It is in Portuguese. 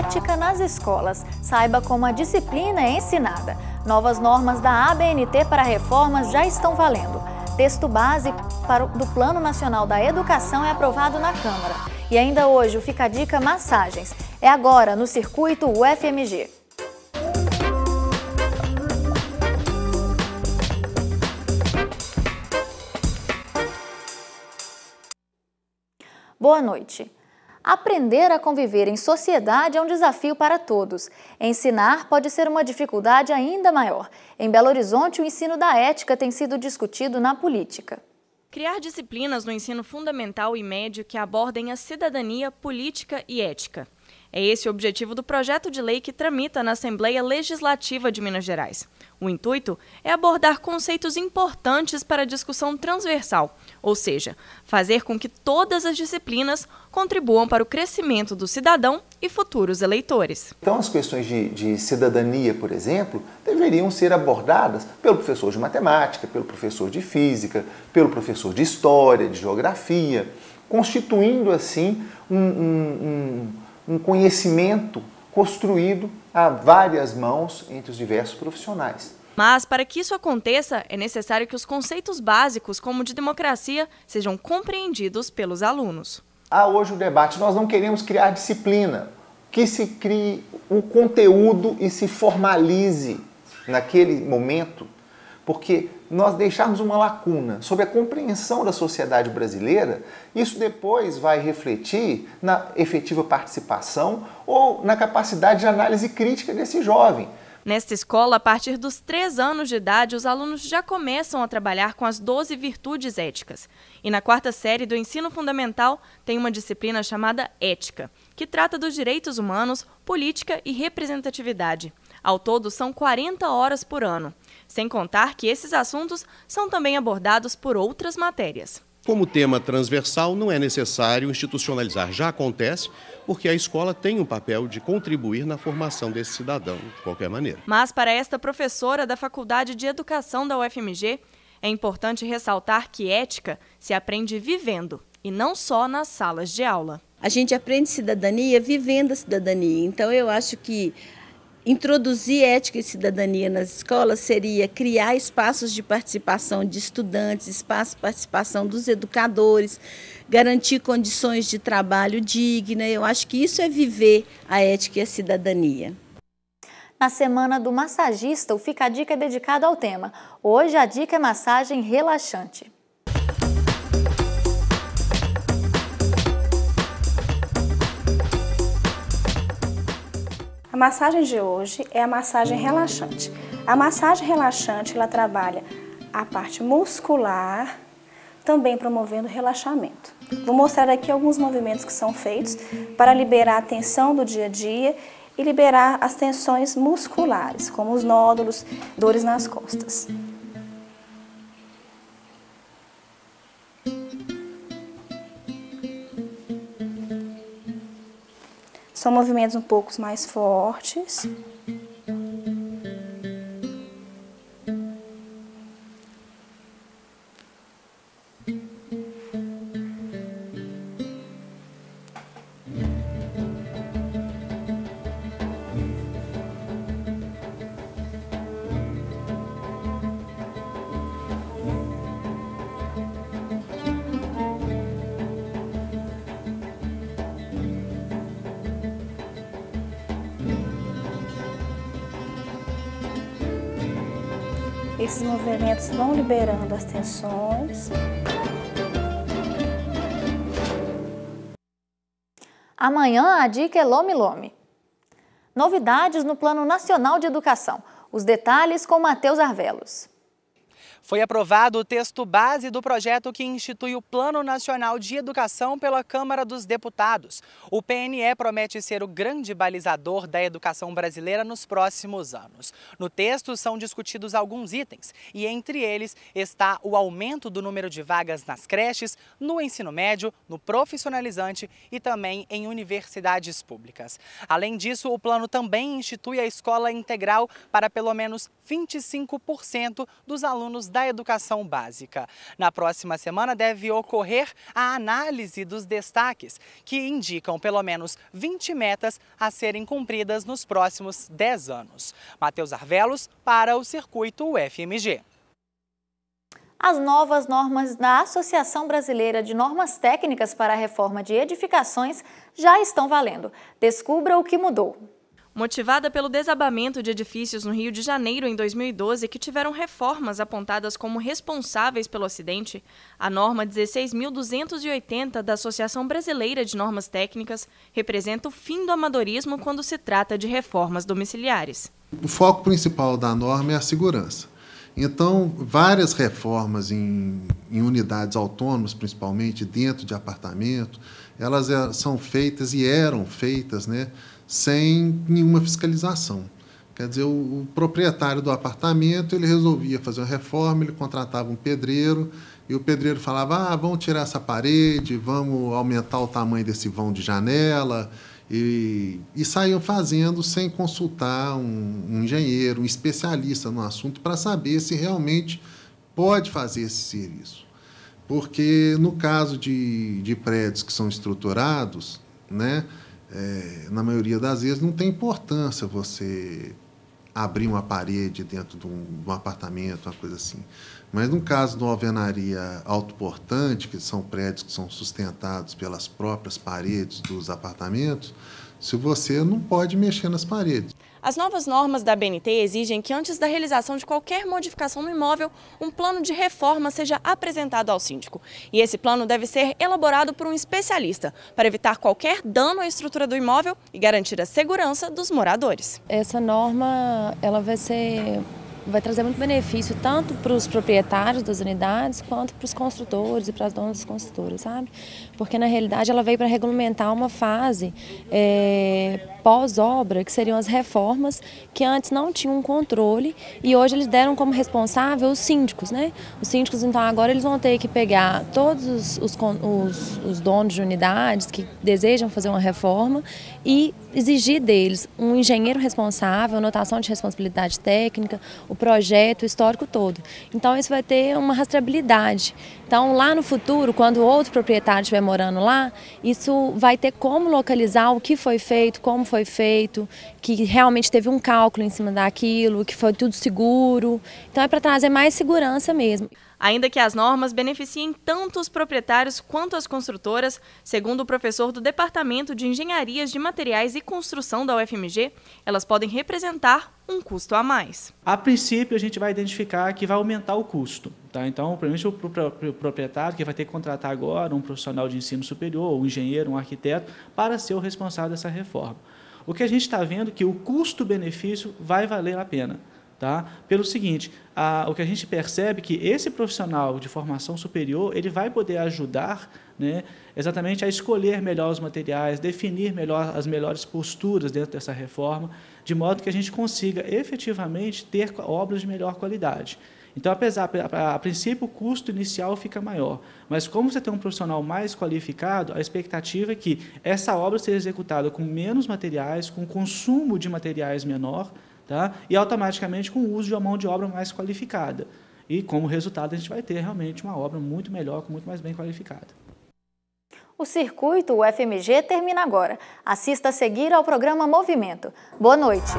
ética nas escolas. Saiba como a disciplina é ensinada. Novas normas da ABNT para reformas já estão valendo. Texto base do Plano Nacional da Educação é aprovado na Câmara. E ainda hoje o Fica a Dica Massagens. É agora no Circuito UFMG. Boa noite. Aprender a conviver em sociedade é um desafio para todos. Ensinar pode ser uma dificuldade ainda maior. Em Belo Horizonte, o ensino da ética tem sido discutido na política. Criar disciplinas no ensino fundamental e médio que abordem a cidadania, política e ética. É esse o objetivo do projeto de lei que tramita na Assembleia Legislativa de Minas Gerais. O intuito é abordar conceitos importantes para a discussão transversal, ou seja, fazer com que todas as disciplinas contribuam para o crescimento do cidadão e futuros eleitores. Então, as questões de cidadania, por exemplo, deveriam ser abordadas pelo professor de matemática, pelo professor de física, pelo professor de história, de geografia, constituindo, assim, um conhecimento construído a várias mãos entre os diversos profissionais. Mas, para que isso aconteça, é necessário que os conceitos básicos, como de democracia, sejam compreendidos pelos alunos. Hoje o debate, nós não queremos criar disciplina, que se crie um conteúdo e se formalize naquele momento, porque nós deixarmos uma lacuna sobre a compreensão da sociedade brasileira, isso depois vai refletir na efetiva participação ou na capacidade de análise crítica desse jovem. Nesta escola, a partir dos 3 anos de idade, os alunos já começam a trabalhar com as 12 virtudes éticas. E na 4ª série do ensino fundamental tem uma disciplina chamada Ética, que trata dos direitos humanos, política e representatividade. Ao todo, são 40 horas por ano. Sem contar que esses assuntos são também abordados por outras matérias. Como tema transversal, não é necessário institucionalizar, já acontece, porque a escola tem um papel de contribuir na formação desse cidadão, de qualquer maneira. Mas para esta professora da Faculdade de Educação da UFMG, é importante ressaltar que ética se aprende vivendo e não só nas salas de aula. A gente aprende cidadania vivendo a cidadania, então eu acho que introduzir ética e cidadania nas escolas seria criar espaços de participação de estudantes, espaço de participação dos educadores, garantir condições de trabalho dignas. Eu acho que isso é viver a ética e a cidadania. Na semana do massagista, o Fica a Dica é dedicado ao tema. Hoje a dica é massagem relaxante. A massagem de hoje é a massagem relaxante. A massagem relaxante, ela trabalha a parte muscular, também promovendo relaxamento. Vou mostrar aqui alguns movimentos que são feitos para liberar a tensão do dia a dia e liberar as tensões musculares, como os nódulos, dores nas costas. São movimentos um pouco mais fortes. Esses movimentos vão liberando as tensões. Amanhã a dica é Lome Lome. Novidades no Plano Nacional de Educação. Os detalhes com Matheus Arvelos. Foi aprovado o texto base do projeto que institui o Plano Nacional de Educação pela Câmara dos Deputados. O PNE promete ser o grande balizador da educação brasileira nos próximos anos. No texto são discutidos alguns itens e entre eles está o aumento do número de vagas nas creches, no ensino médio, no profissionalizante e também em universidades públicas. Além disso, o plano também institui a escola integral para pelo menos 25% dos alunos da da educação básica. Na próxima semana deve ocorrer a análise dos destaques, que indicam pelo menos 20 metas a serem cumpridas nos próximos 10 anos. Matheus Arvelos para o Circuito UFMG. As novas normas da Associação Brasileira de Normas Técnicas para a Reforma de Edificações já estão valendo. Descubra o que mudou. Motivada pelo desabamento de edifícios no Rio de Janeiro em 2012, que tiveram reformas apontadas como responsáveis pelo acidente, a norma 16.280 da Associação Brasileira de Normas Técnicas representa o fim do amadorismo quando se trata de reformas domiciliares. O foco principal da norma é a segurança. Então, várias reformas em unidades autônomas, principalmente dentro de apartamento, elas são feitas e eram feitas, né, sem nenhuma fiscalização. Quer dizer, o proprietário do apartamento, ele resolvia fazer uma reforma, ele contratava um pedreiro, e o pedreiro falava, vamos tirar essa parede, vamos aumentar o tamanho desse vão de janela, e saíam fazendo sem consultar um engenheiro, um especialista no assunto, para saber se realmente pode fazer esse serviço. Porque, no caso de prédios que são estruturados, né, na maioria das vezes não tem importância você abrir uma parede dentro de um apartamento, uma coisa assim. Mas no caso de uma alvenaria autoportante, que são prédios que são sustentados pelas próprias paredes dos apartamentos, se você não pode mexer nas paredes. As novas normas da ABNT exigem que antes da realização de qualquer modificação no imóvel, um plano de reforma seja apresentado ao síndico. E esse plano deve ser elaborado por um especialista para evitar qualquer dano à estrutura do imóvel e garantir a segurança dos moradores. Essa norma ela vai trazer muito benefício tanto para os proprietários das unidades quanto para os construtores e para as donas das construtoras, sabe? Porque na realidade ela veio para regulamentar uma fase pós-obra, que seriam as reformas, que antes não tinham um controle e hoje eles deram como responsável os síndicos, né? Os síndicos, então, agora eles vão ter que pegar todos os donos de unidades que desejam fazer uma reforma e exigir deles um engenheiro responsável, anotação de responsabilidade técnica, o projeto, o histórico todo. Então isso vai ter uma rastreabilidade. Então lá no futuro, quando outro proprietário estiver morando lá, isso vai ter como localizar o que foi feito, como foi feito, que realmente teve um cálculo em cima daquilo, que foi tudo seguro. Então é para trazer mais segurança mesmo. Ainda que as normas beneficiem tanto os proprietários quanto as construtoras, segundo o professor do Departamento de Engenharias de Materiais e Construção da UFMG, elas podem representar um custo a mais. A princípio, a gente vai identificar que vai aumentar o custo. Tá? Então, primeiro, o proprietário que vai ter que contratar agora um profissional de ensino superior, um engenheiro, um arquiteto, para ser o responsável dessa reforma. O que a gente está vendo é que o custo-benefício vai valer a pena. Tá? Pelo seguinte, o que a gente percebe é que esse profissional de formação superior ele vai poder ajudar, né, exatamente a escolher melhor os materiais, definir melhor as melhores posturas dentro dessa reforma, de modo que a gente consiga efetivamente ter obras de melhor qualidade. Então, a princípio, o custo inicial fica maior, mas como você tem um profissional mais qualificado, a expectativa é que essa obra seja executada com menos materiais, com consumo de materiais menor, tá? E automaticamente com o uso de uma mão de obra mais qualificada. E como resultado a gente vai ter realmente uma obra muito melhor, muito mais bem qualificada. O Circuito UFMG termina agora. Assista a seguir ao programa Movimento. Boa noite.